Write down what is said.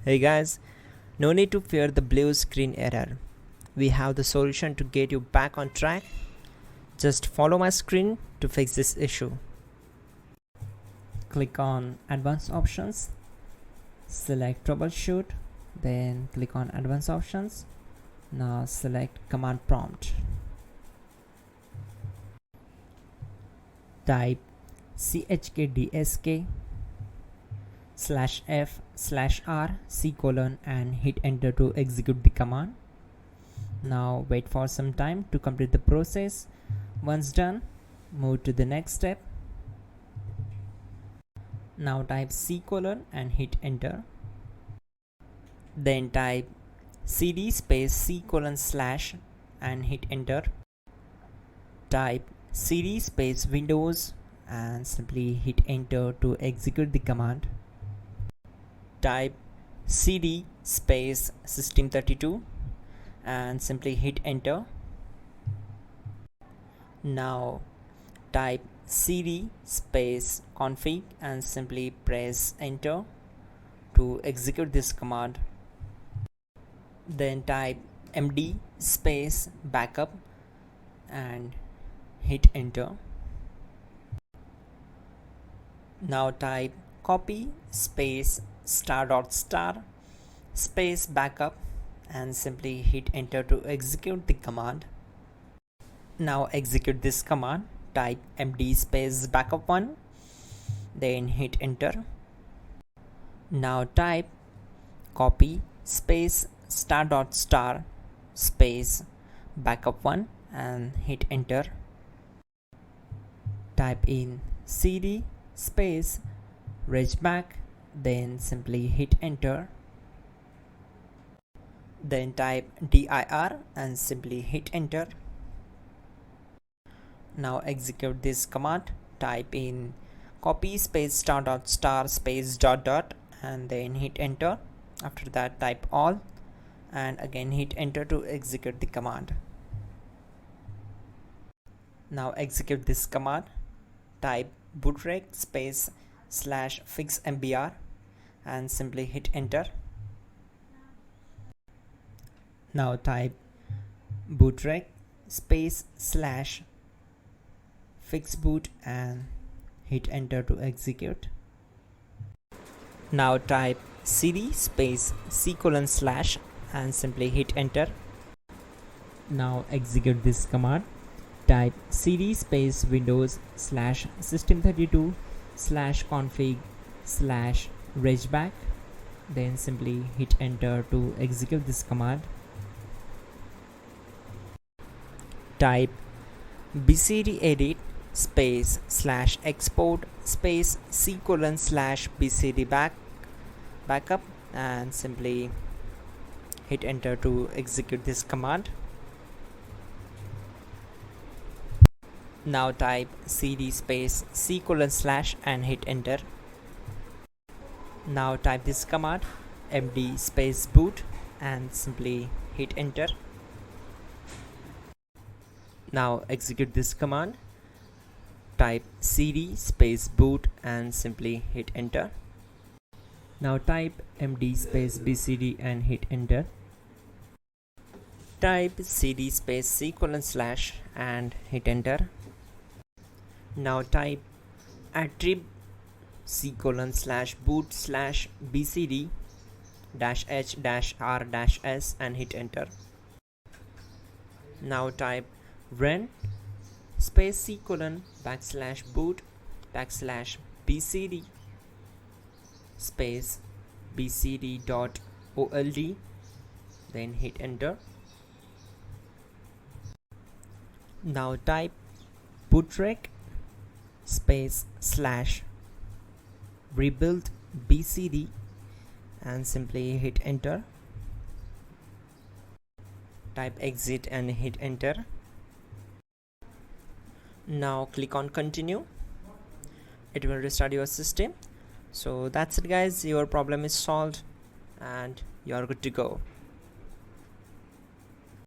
Hey guys, no need to fear the blue screen error. We have the solution to get you back on track. Just follow my screen to fix this issue. Click on Advanced Options, select Troubleshoot, then click on Advanced Options. Now select Command Prompt. Type chkdsk/f/r:" and hit enter to execute the command. Now wait for some time to complete the process. Once done, move to the next step. Now type c:" and hit enter. Then type cd space c:/ and hit enter. Type cd space Windows and simply hit enter to execute the command. Type cd space system32 and simply hit enter. Now type cd space config and simply press enter to execute this command. Then type md space backup and hit enter. Now type copy space *** space backup and simply hit enter to execute the command. Now execute this command. Type md space backup1, then hit enter. Now type copy space *** space backup1 and hit enter. Type in cd space regback, then simply hit enter. Then type dir and simply hit enter. Now execute this command. Type in copy space *** space ... and then hit enter. After that type all and again hit enter to execute the command. Now execute this command. Type bootrec space /fixmbr and simply hit enter. Now type bootrec space /fixboot and hit enter to execute. Now type cd space c:/ and simply hit enter. Now execute this command. Type cd space Windows /system32/config/regback, then simply hit enter to execute this command. Type bcdedit space /export space c:/ bcd backup and simply hit enter to execute this command. Now type cd space c:/ and hit enter. Now type this command md space boot and simply hit enter. Now execute this command. Type cd space boot and simply hit enter. Now type md space bcd and hit enter. Type cd space c:/ and hit enter. Now type attrib c:/boot/bcd-h-r-s and hit enter. Now type run space c:/boot/bcd space bcd.old, then hit enter. Now type bootrec space /rebuildbcd and simply hit enter. Type exit and hit enter. Now click on continue. It will restart your system. So that's it guys, your problem is solved and you are good to go.